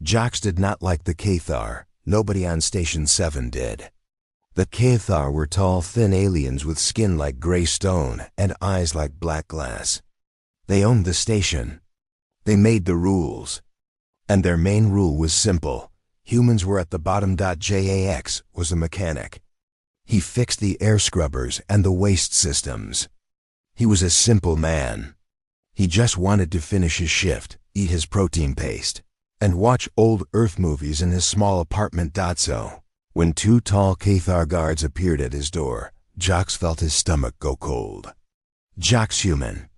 Jocks did not like the Cathar. Nobody on Station 7 did. The Cathar were tall, thin aliens with skin like gray stone and eyes like black glass. They owned the station. They made the rules. And their main rule was simple. Humans were at the bottom. Jax was a mechanic. He fixed the air scrubbers and the waste systems. He was a simple man. He just wanted to finish his shift, eat his protein paste, and watch old Earth movies in his small apartment. So, when two tall Cathar guards appeared at his door, Jocks felt his stomach go cold. "Jocks human.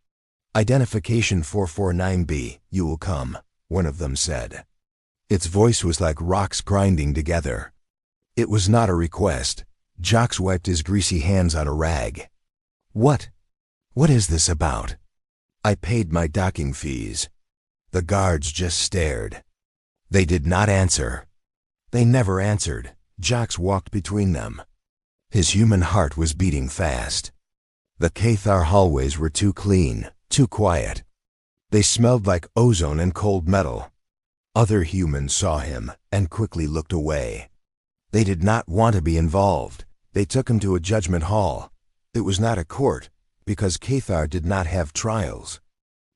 Identification 449B, you will come," one of them said. Its voice was like rocks grinding together. It was not a request. Jocks wiped his greasy hands on a rag. What is this about?" "I paid my docking fees." The guards just stared. They did not answer. They never answered. Jocks walked between them. His human heart was beating fast. The Cathar hallways were too clean, too quiet. They smelled like ozone and cold metal. Other humans saw him and quickly looked away. They did not want to be involved. They took him to a judgment hall. It was not a court, because Cathar did not have trials.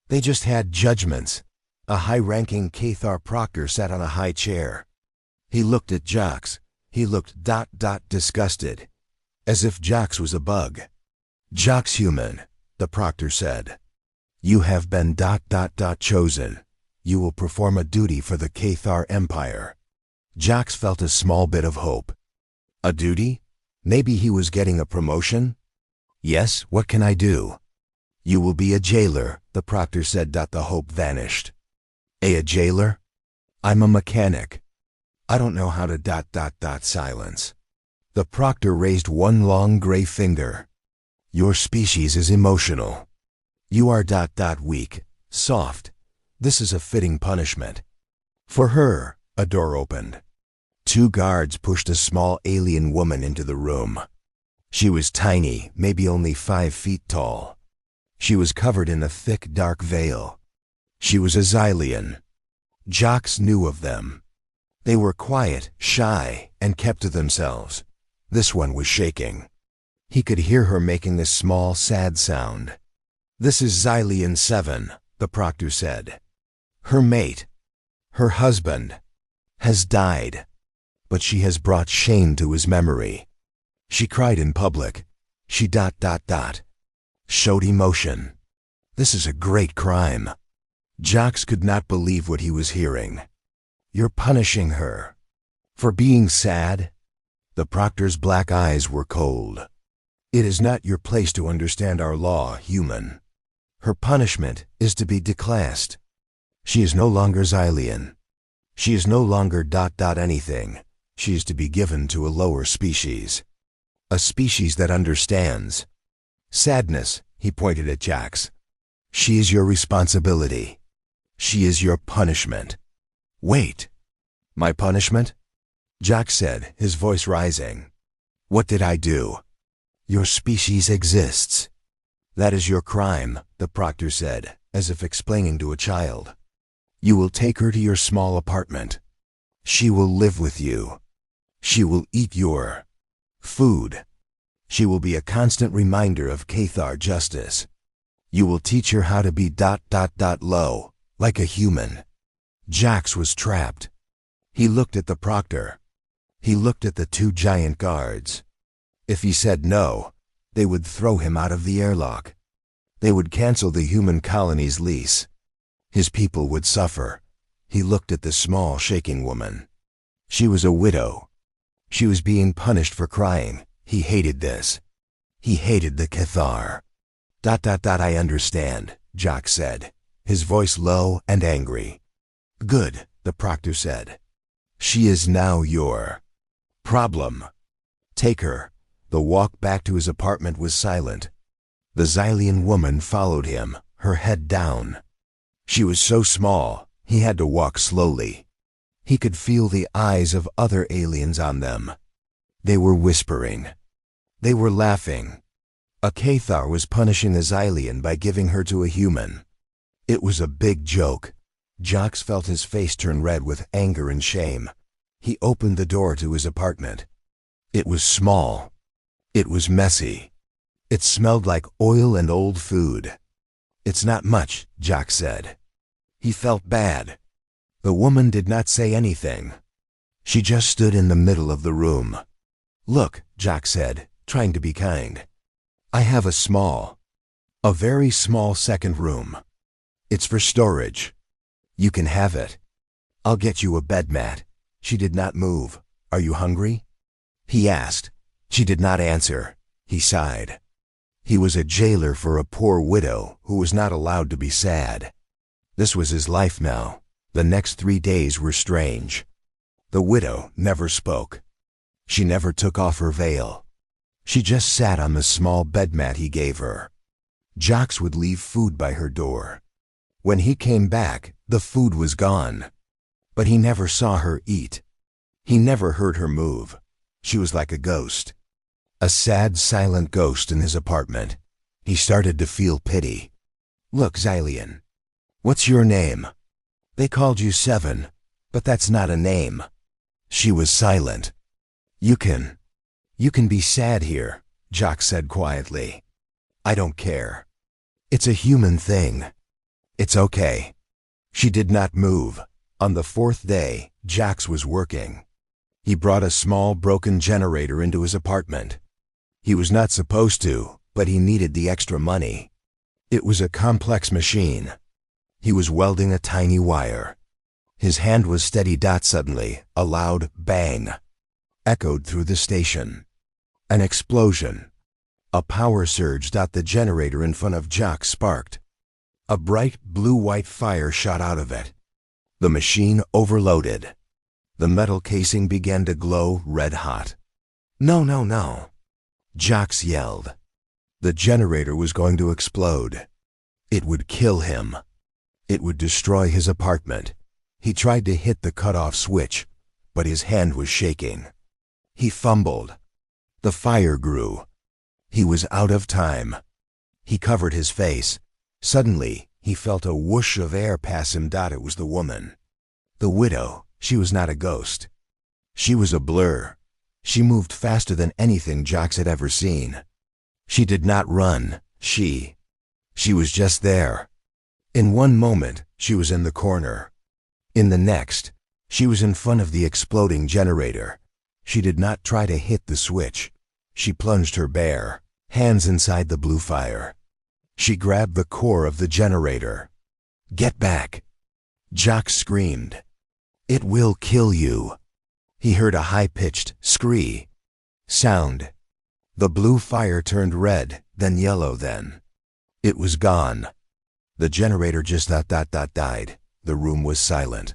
They just had judgments. A high-ranking Cathar proctor sat on a high chair. He looked at Jocks. He looked disgusted, as if Jocks was a bug. "Jocks human," the proctor said. "You have been chosen. You will perform a duty for the Cathar Empire." Jocks felt a small bit of hope. A duty? Maybe he was getting a promotion? "Yes, what can I do?" "You will be a jailer," the proctor said. The hope vanished. A jailer? "I'm a mechanic. I don't know how to silence." The proctor raised one long gray finger. "Your species is emotional. You are weak, soft. This is a fitting punishment." For her, a door opened. Two guards pushed a small alien woman into the room. She was tiny, maybe only 5 feet tall. She was covered in a thick, dark veil. She was a Xylian. Jocks knew of them. They were quiet, shy, and kept to themselves. This one was shaking. He could hear her making a small, sad sound. "This is Xylian 7, the proctor said. "Her mate, her husband, has died, but she has brought shame to his memory. She cried in public. She showed emotion. This is a great crime." Jocks could not believe what he was hearing. "You're punishing her for being sad?" The proctor's black eyes were cold. "It is not your place to understand our law, human. Her punishment is to be declassed. She is no longer Xylian. She is no longer anything. She is to be given to a lower species. A species that understands. Sadness," he pointed at Jocks. "She is your responsibility. She is your punishment." "Wait. My punishment?" Jocks said, his voice rising. "What did I do?" "Your species exists. That is your crime," the proctor said, as if explaining to a child. "You will take her to your small apartment. She will live with you. She will eat your food. She will be a constant reminder of Cathar justice. You will teach her how to be low, like a human." Jocks was trapped. He looked at the proctor. He looked at the two giant guards. If he said no, they would throw him out of the airlock. They would cancel the human colony's lease. His people would suffer. He looked at the small, shaking woman. She was a widow. She was being punished for crying. He hated this. He hated the Cathar. I understand," Jocks said, his voice low and angry. "Good," the proctor said. "She is now your problem. Take her." The walk back to his apartment was silent. The Xylian woman followed him, her head down. She was so small, he had to walk slowly. He could feel the eyes of other aliens on them. They were whispering. They were laughing. A Cathar was punishing a Xylian by giving her to a human. It was a big joke. Jacques felt his face turn red with anger and shame. He opened the door to his apartment. It was small. It was messy. It smelled like oil and old food. "It's not much," Jacques said. He felt bad. The woman did not say anything. She just stood in the middle of the room. "Look," Jacques said, trying to be kind. "I have a very small second room. It's for storage. You can have it. I'll get you a bed mat." She did not move. "Are you hungry?" he asked. She did not answer. He sighed. He was a jailer for a poor widow who was not allowed to be sad. This was his life now. The next 3 days were strange. The widow never spoke. She never took off her veil. She just sat on the small bed mat he gave her. Jacques would leave food by her door. When he came back, the food was gone. But he never saw her eat. He never heard her move. She was like a ghost. A sad, silent ghost in his apartment. He started to feel pity. "Look, Xylian, what's your name?" "They called you Seven, but that's not a name." She was silent. You can be sad here," Jacques said quietly. "I don't care. It's a human thing. It's okay." She did not move. On the 4th day, Jacques was working. He brought a small broken generator into his apartment. He was not supposed to, but he needed the extra money. It was a complex machine. He was welding a tiny wire. His hand was steady. Suddenly, a loud bang echoed through the station. An explosion. A power surge. The generator in front of Jacques sparked. A bright blue-white fire shot out of it. The machine overloaded. The metal casing began to glow red-hot. "No, no, no!" Jacques yelled. The generator was going to explode. It would kill him. It would destroy his apartment. He tried to hit the cut-off switch, but his hand was shaking. He fumbled. The fire grew. He was out of time. He covered his face. Suddenly, he felt a whoosh of air pass him. It was the woman. The widow. She was not a ghost. She was a blur. She moved faster than anything Jacques had ever seen. She did not run. She was just there. In one moment, she was in the corner. In the next, she was in front of the exploding generator. She did not try to hit the switch. She plunged her bare hands inside the blue fire. She grabbed the core of the generator. "Get back!" Jacques screamed. "It will kill you." He heard a high-pitched scree sound. The blue fire turned red, then yellow, then it was gone. The generator just died. The room was silent.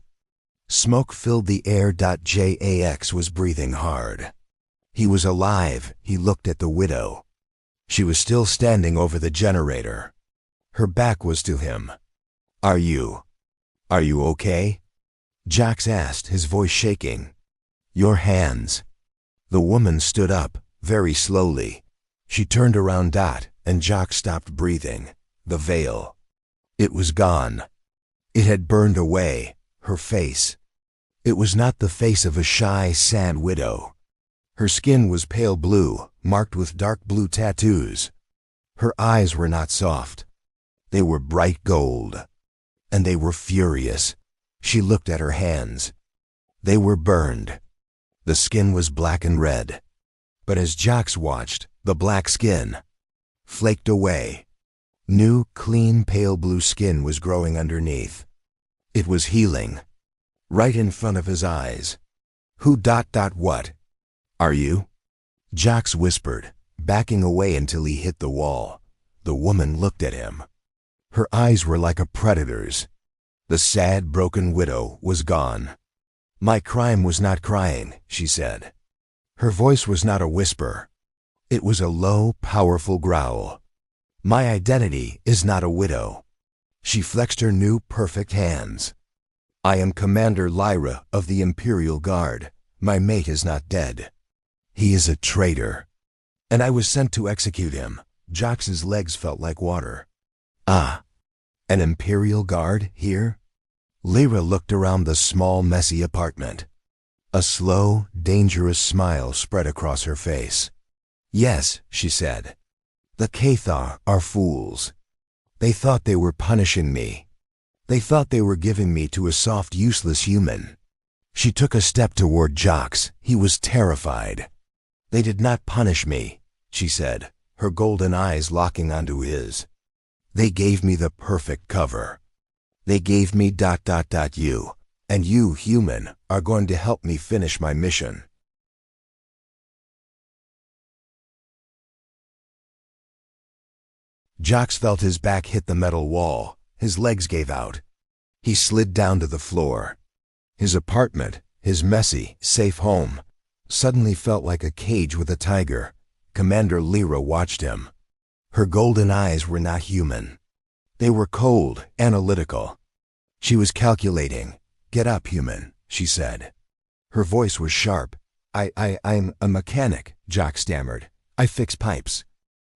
Smoke filled the air. Jacques was breathing hard. He was alive. He looked at the widow. She was still standing over the generator. Her back was to him. Are you okay?" Jacques asked, his voice shaking. "Your hands." The woman stood up, very slowly. She turned around. And Jacques stopped breathing. The veil. It was gone. It had burned away. Her face. It was not the face of a shy, sad widow. Her skin was pale blue, marked with dark blue tattoos. Her eyes were not soft. They were bright gold. And they were furious. She looked at her hands. They were burned. The skin was black and red. But as Jacques watched, the black skin flaked away. New, clean, pale blue skin was growing underneath. It was healing. Right in front of his eyes. What? Are you?" Jacques whispered, backing away until he hit the wall. The woman looked at him. Her eyes were like a predator's. The sad, broken widow was gone. "My crime was not crying," she said. Her voice was not a whisper. It was a low, powerful growl. "My identity is not a widow." She flexed her new, perfect hands. "I am Commander Lyra of the Imperial Guard. My mate is not dead. He is a traitor. And I was sent to execute him." Jacques' legs felt like water. "Ah, an Imperial Guard here?" Lyra looked around the small, messy apartment. A slow, dangerous smile spread across her face. "Yes," she said. "The Cathar are fools. They thought they were punishing me. They thought they were giving me to a soft, useless human." She took a step toward Jocks. He was terrified. "They did not punish me," she said, her golden eyes locking onto his. "They gave me the perfect cover. They gave me ... you. And you, human, are going to help me finish my mission." Jocks felt his back hit the metal wall. His legs gave out. He slid down to the floor. His apartment, his messy, safe home, suddenly felt like a cage with a tiger. Commander Lyra watched him. Her golden eyes were not human. They were cold, analytical. She was calculating. "Get up, human," she said. Her voice was sharp. I'm a mechanic," Jocks stammered. "I fix pipes.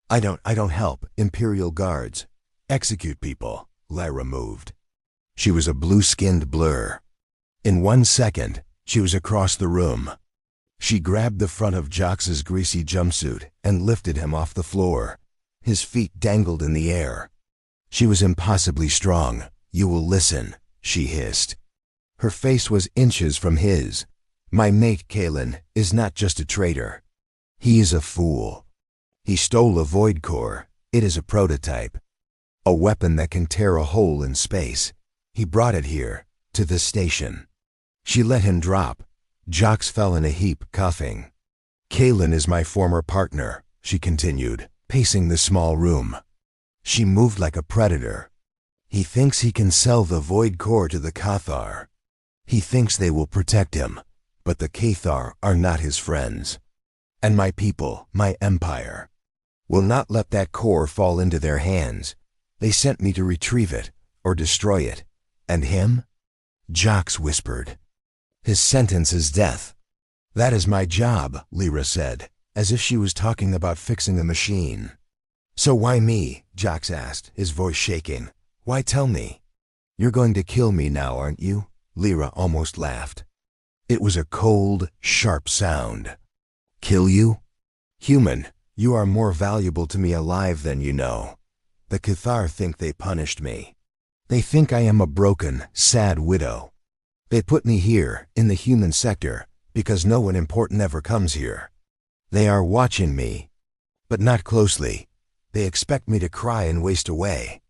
I don't help Imperial guards. Execute people." Lyra moved. She was a blue-skinned blur. In 1 second, she was across the room. She grabbed the front of Jocks's greasy jumpsuit and lifted him off the floor. His feet dangled in the air. She was impossibly strong. "You will listen," she hissed. Her face was inches from his. "My mate, Kalen, is not just a traitor. He is a fool. He stole a void core. It is a prototype. A weapon that can tear a hole in space. He brought it here, to this station." She let him drop. Jocks fell in a heap, coughing. "Kalen is my former partner," she continued, pacing the small room. She moved like a predator. "He thinks he can sell the void core to the Cathar. He thinks they will protect him, but the Cathar are not his friends. And my people, my empire, will not let that core fall into their hands. They sent me to retrieve it, or destroy it. And him?" Jocks whispered. "His sentence is death." "That is my job," Lyra said, as if she was talking about fixing a machine. "So why me?" Jocks asked, his voice shaking. "Why tell me?" "You're going to kill me now, aren't you?" Lyra almost laughed. It was a cold, sharp sound. "Kill you? Human, you are more valuable to me alive than you know. The Cathar think they punished me. They think I am a broken, sad widow. They put me here, in the human sector, because no one important ever comes here. They are watching me, but not closely. They expect me to cry and waste away."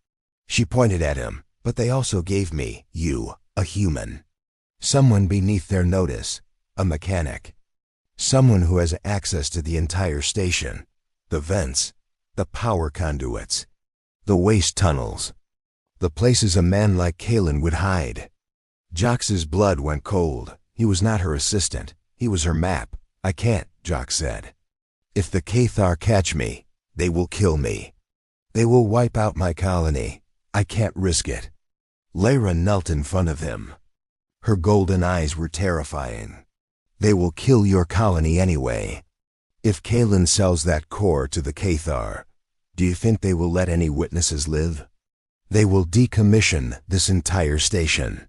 She pointed at him. "But they also gave me, you, a human. Someone beneath their notice, a mechanic. Someone who has access to the entire station, the vents, the power conduits, the waste tunnels, the places a man like Kalen would hide." Jocks's blood went cold. He was not her assistant. He was her map. "I can't," Jocks said. "If the Cathar catch me, they will kill me. They will wipe out my colony. I can't risk it." Lyra knelt in front of him. Her golden eyes were terrifying. "They will kill your colony anyway. If Kalen sells that core to the Cathar, do you think they will let any witnesses live? They will decommission this entire station.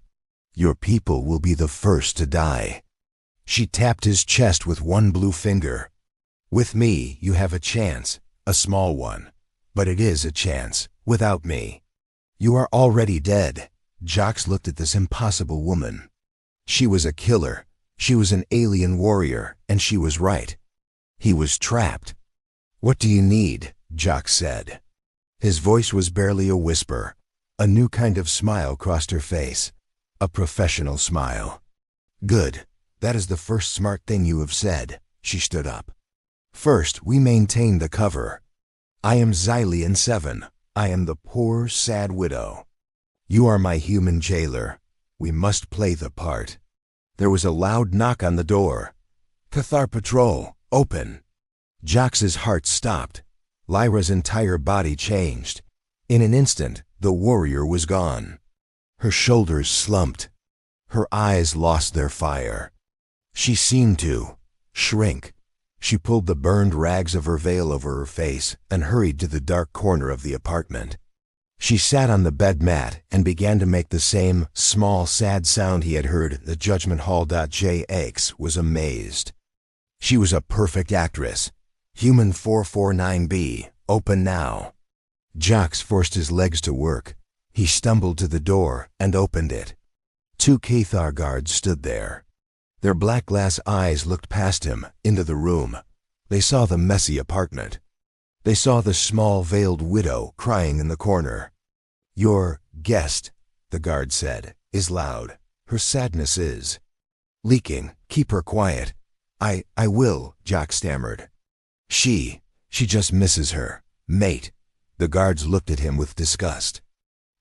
Your people will be the first to die." She tapped his chest with one blue finger. "With me, you have a chance, a small one. But it is a chance, without me. You are already dead." Jocks looked at this impossible woman. She was a killer. She was an alien warrior, and she was right. He was trapped. "What do you need?" Jocks said. His voice was barely a whisper. A new kind of smile crossed her face. A professional smile. "Good. That is the first smart thing you have said." She stood up. "First, we maintain the cover. I am Xylian 7. I am the poor, sad widow. You are my human jailer. We must play the part." There was a loud knock on the door. "Cathar Patrol, open." Jocks's heart stopped. Lyra's entire body changed. In an instant, the warrior was gone. Her shoulders slumped. Her eyes lost their fire. She seemed to shrink. She pulled the burned rags of her veil over her face and hurried to the dark corner of the apartment. She sat on the bed mat and began to make the same small, sad sound he had heard at the judgment hall. JX was amazed. She was a perfect actress. Human 449B, open now. Jax forced his legs to work. He stumbled to the door and opened it. 2 Cathar guards stood there. Their black glass eyes looked past him, into the room. They saw the messy apartment. They saw the small veiled widow crying in the corner. Your guest, the guard said, is loud. Her sadness is leaking. Keep her quiet. I will, Jax stammered. She just misses her mate. The guards looked at him with disgust.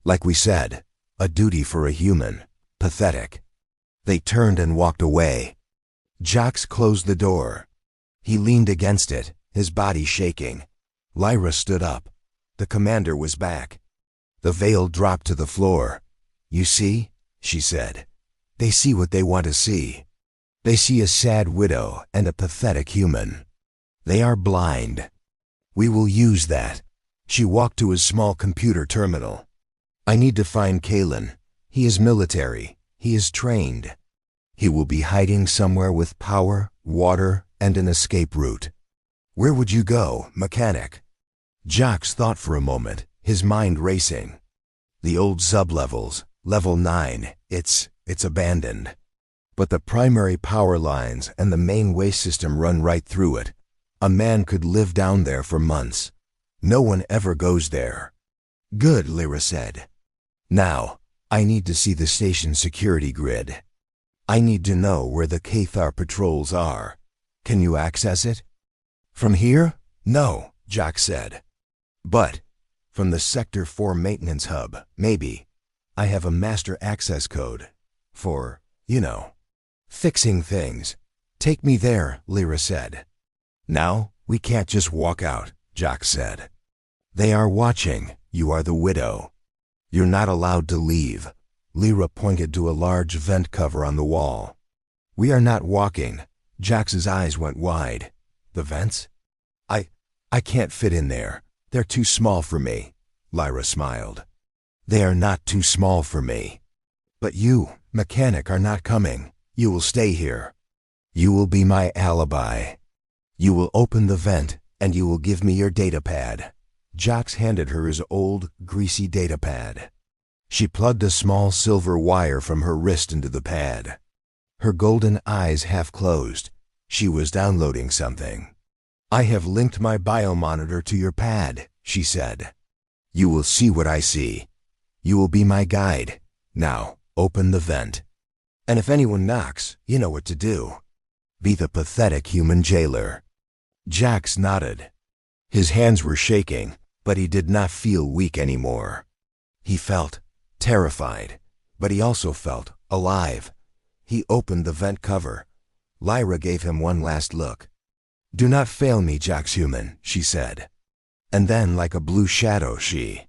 Like we said, a duty for a human. Pathetic. They turned and walked away. Jax closed the door. He leaned against it, his body shaking. Lyra stood up. The commander was back. The veil dropped to the floor. You see, she said. They see what they want to see. They see a sad widow and a pathetic human. They are blind. We will use that. She walked to his small computer terminal. I need to find Kalen. He is military. He is trained. He will be hiding somewhere with power, water, and an escape route. Where would you go, mechanic? Jax thought for a moment, his mind racing. The old sublevels, level 9, it's abandoned. But the primary power lines and the main waste system run right through it. A man could live down there for months. No one ever goes there. Good, Lyra said. Now, I need to see the station security grid. I need to know where the Cathar patrols are. Can you access it? From here? No, Jax said. But, from the Sector 4 maintenance hub, maybe. I have a master access code. For, fixing things. Take me there, Lyra said. Now, we can't just walk out, Jax said. They are watching. You are the widow. You're not allowed to leave. Lyra pointed to a large vent cover on the wall. We are not walking. Jax's eyes went wide. The vents? I can't fit in there. They're too small for me. Lyra smiled. They are not too small for me. But you, mechanic, are not coming. You will stay here. You will be my alibi. You will open the vent, and you will give me your data pad. Jax handed her his old, greasy data pad. She plugged a small silver wire from her wrist into the pad. Her golden eyes half closed. She was downloading something. I have linked my biomonitor to your pad, she said. You will see what I see. You will be my guide. Now, open the vent. And if anyone knocks, you know what to do. Be the pathetic human jailer. Jax nodded. His hands were shaking, but he did not feel weak anymore. He felt terrified, but he also felt alive. He opened the vent cover. Lyra gave him one last look. Do not fail me, Jax human, she said. And then, like a blue shadow, she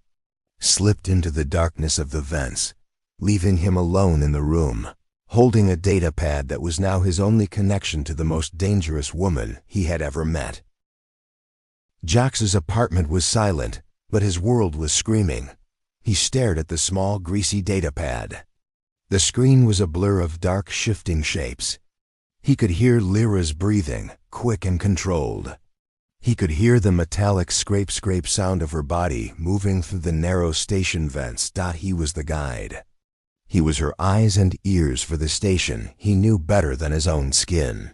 slipped into the darkness of the vents, leaving him alone in the room, holding a data pad that was now his only connection to the most dangerous woman he had ever met. Jax's apartment was silent, but his world was screaming. He stared at the small, greasy data pad. The screen was a blur of dark, shifting shapes. He could hear Lyra's breathing, quick and controlled. He could hear the metallic scrape sound of her body moving through the narrow station vents. He was the guide. He was her eyes and ears for the station he knew better than his own skin.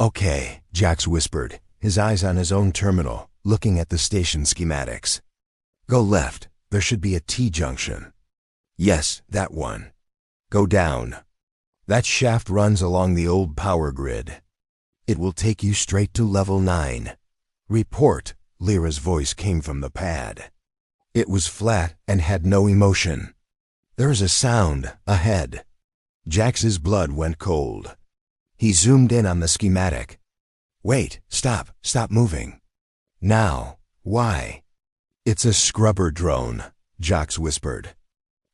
Okay, Jax whispered, his eyes on his own terminal, looking at the station schematics. Go left. There should be a T-junction. Yes, that one. Go down. That shaft runs along the old power grid. It will take you straight to level 9. Report, Lyra's voice came from the pad. It was flat and had no emotion. There is a sound ahead. Jax's blood went cold. He zoomed in on the schematic. Wait, stop moving. Now, why? It's a scrubber drone, Jax whispered.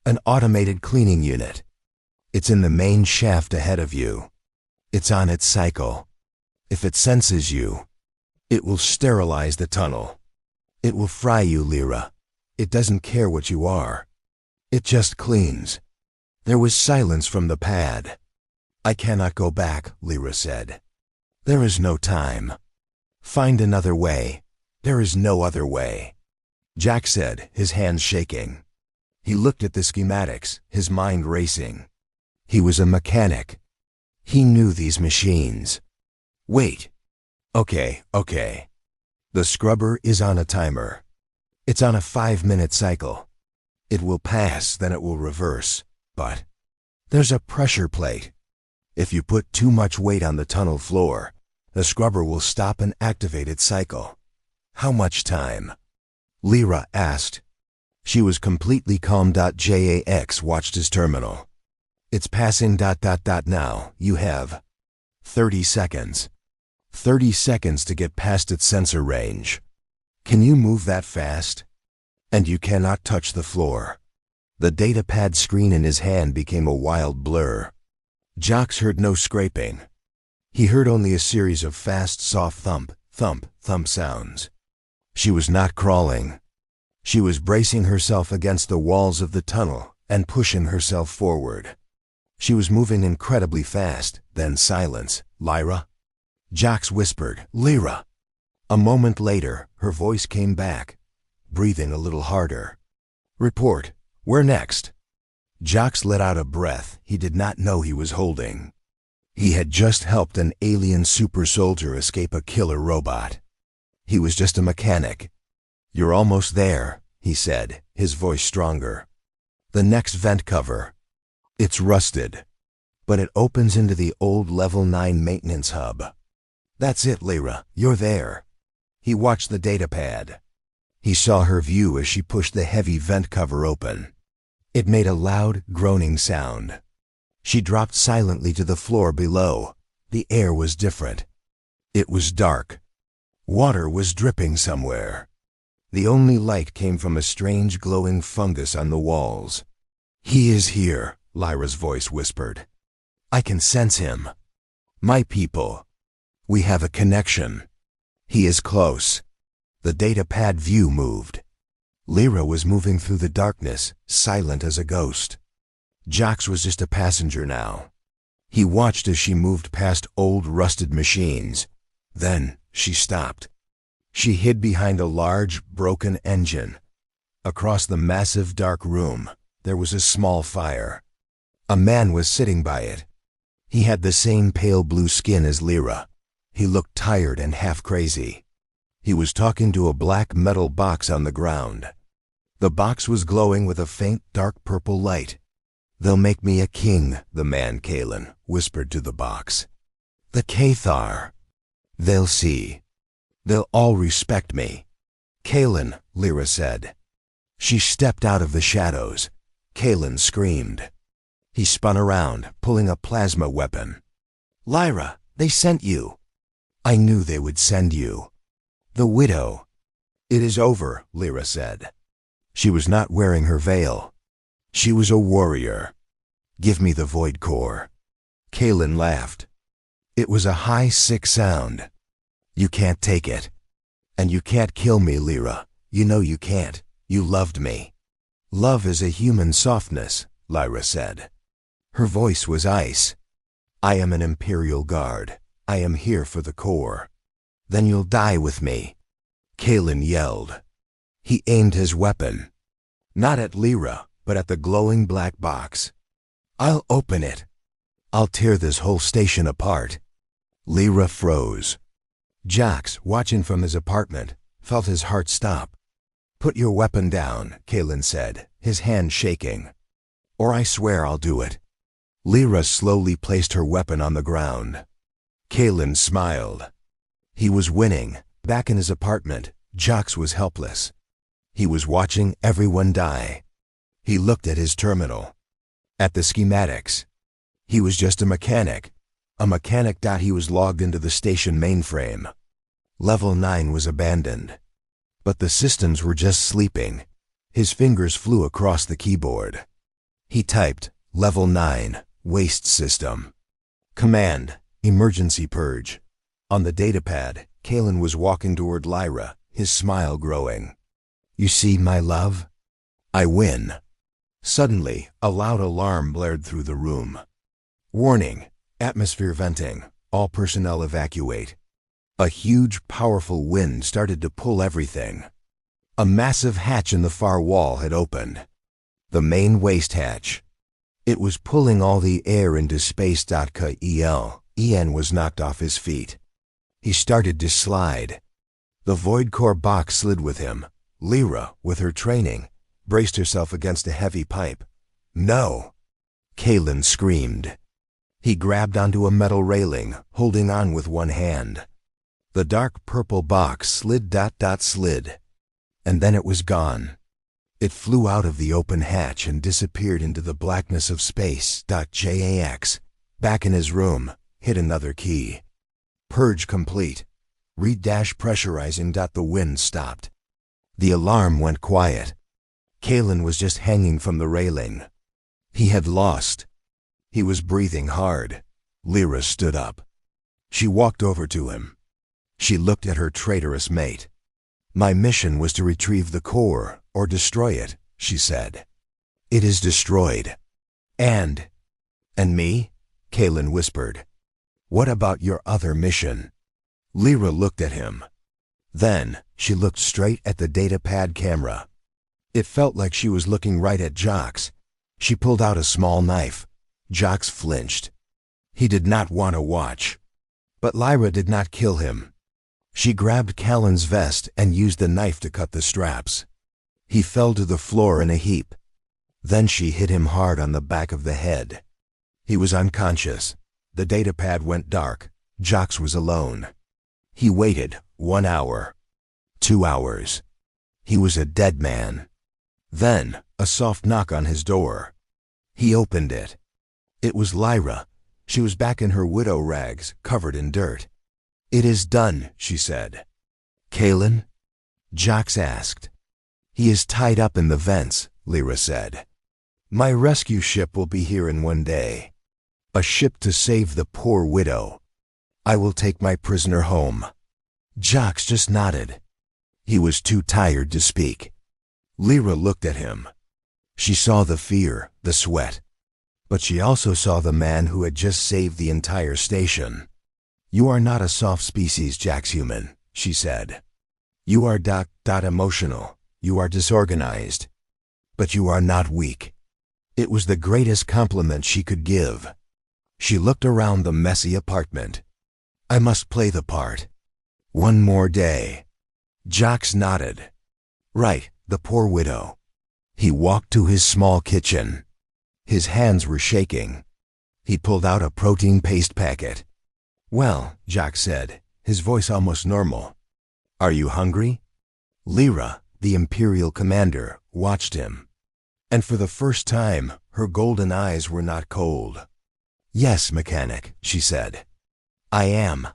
An automated cleaning unit. It's in the main shaft ahead of you. It's on its cycle. If it senses you, it will sterilize the tunnel. It will fry you, Lyra. It doesn't care what you are. It just cleans. There was silence from the pad. I cannot go back, Lyra said. There is no time. Find another way. There is no other way. Jack said, his hands shaking. He looked at the schematics, his mind racing. He was a mechanic. He knew these machines. Wait. Okay. The scrubber is on a timer. It's on a 5-minute cycle. It will pass, then it will reverse. But there's a pressure plate. If you put too much weight on the tunnel floor, the scrubber will stop and activate its cycle. How much time? Lyra asked. She was completely calm. Jax watched his terminal. It's passing ... now. You have 30 seconds. 30 seconds to get past its sensor range. Can you move that fast? And you cannot touch the floor. The datapad screen in his hand became a wild blur. Jax heard no scraping. He heard only a series of fast, soft thump, thump, thump sounds. She was not crawling. She was bracing herself against the walls of the tunnel and pushing herself forward. She was moving incredibly fast, then silence. Lyra? Jax whispered, Lyra. A moment later, her voice came back, breathing a little harder. Report. Where next? Jax let out a breath he did not know he was holding. He had just helped an alien super soldier escape a killer robot. He was just a mechanic. You're almost there, he said, his voice stronger. The next vent cover. It's rusted, but it opens into the old Level 9 maintenance hub. That's it, Lyra, you're there. He watched the datapad. He saw her view as she pushed the heavy vent cover open. It made a loud, groaning sound. She dropped silently to the floor below. The air was different. It was dark. Water was dripping somewhere. The only light came from a strange glowing fungus on the walls. He is here, Lyra's voice whispered. I can sense him. My people. We have a connection. He is close. The datapad view moved. Lyra was moving through the darkness, silent as a ghost. Jax was just a passenger now. He watched as she moved past old rusted machines. Then she stopped. She hid behind a large, broken engine. Across the massive dark room, there was a small fire. A man was sitting by it. He had the same pale blue skin as Lyra. He looked tired and half crazy. He was talking to a black metal box on the ground. The box was glowing with a faint dark purple light. They'll make me a king, the man Kalen whispered to the box. The Cathar. They'll see. They'll all respect me. Kalen, Lyra said. She stepped out of the shadows. Kalen screamed. He spun around, pulling a plasma weapon. Lyra, they sent you. I knew they would send you. The widow. It is over, Lyra said. She was not wearing her veil. She was a warrior. Give me the void core. Kalen laughed. It was a high, sick sound. You can't take it. And you can't kill me, Lyra. You know you can't. You loved me. Love is a human softness, Lyra said. Her voice was ice. I am an Imperial Guard. I am here for the core. Then you'll die with me. Kalen yelled. He aimed his weapon. Not at Lyra, but at the glowing black box. I'll open it. I'll tear this whole station apart. Lyra froze. Jax, watching from his apartment, felt his heart stop. Put your weapon down, Kalen said, his hand shaking. Or I swear I'll do it. Lyra slowly placed her weapon on the ground. Kalen smiled. He was winning. Back in his apartment, Jax was helpless. He was watching everyone die. He looked at his terminal. At the schematics. He was just a mechanic. A mechanic. He was logged into the station mainframe. Level 9 was abandoned. But the systems were just sleeping. His fingers flew across the keyboard. He typed, Level 9, Waste System. Command, Emergency Purge. On the datapad, Kalen was walking toward Lyra, his smile growing. You see, my love? I win. Suddenly, a loud alarm blared through the room. Warning, atmosphere venting, all personnel evacuate. A huge, powerful wind started to pull everything. A massive hatch in the far wall had opened. The main waste hatch. It was pulling all the air into space. Ian was knocked off his feet. He started to slide. The void core box slid with him. Lyra, with her training, braced herself against a heavy pipe. No! Kalen screamed. He grabbed onto a metal railing, holding on with one hand. The dark purple box slid. And then it was gone. It flew out of the open hatch and disappeared into the blackness of space. JAX. Back in his room, hit another key. Purge complete. Read-pressurizing. The wind stopped. The alarm went quiet. Kalen was just hanging from the railing. He had lost. He was breathing hard. Lyra stood up. She walked over to him. She looked at her traitorous mate. My mission was to retrieve the core, or destroy it, she said. It is destroyed. And me? Kalen whispered. What about your other mission? Lyra looked at him. Then, she looked straight at the datapad camera. It felt like she was looking right at Jox. She pulled out a small knife. Jox flinched. He did not want to watch. But Lyra did not kill him. She grabbed Callan's vest and used the knife to cut the straps. He fell to the floor in a heap. Then she hit him hard on the back of the head. He was unconscious. The datapad went dark. Jox was alone. He waited 1 hour. 2 hours. He was a dead man. Then, a soft knock on his door. He opened it. It was Lyra. She was back in her widow rags, covered in dirt. It is done, she said. Kalen? Jox asked. He is tied up in the vents, Lyra said. My rescue ship will be here in 1 day. A ship to save the poor widow. I will take my prisoner home. Jox just nodded. He was too tired to speak. Lyra looked at him. She saw the fear, the sweat. But she also saw the man who had just saved the entire station. You are not a soft species, Jax human, she said. You are emotional. You are disorganized. But you are not weak. It was the greatest compliment she could give. She looked around the messy apartment. I must play the part. 1 more day. Jox nodded. Right, the poor widow. He walked to his small kitchen. His hands were shaking. He pulled out a protein paste packet. Well, Jox said, his voice almost normal. Are you hungry? Lyra, the Imperial commander, watched him. And for the first time, her golden eyes were not cold. Yes, mechanic, she said. I am.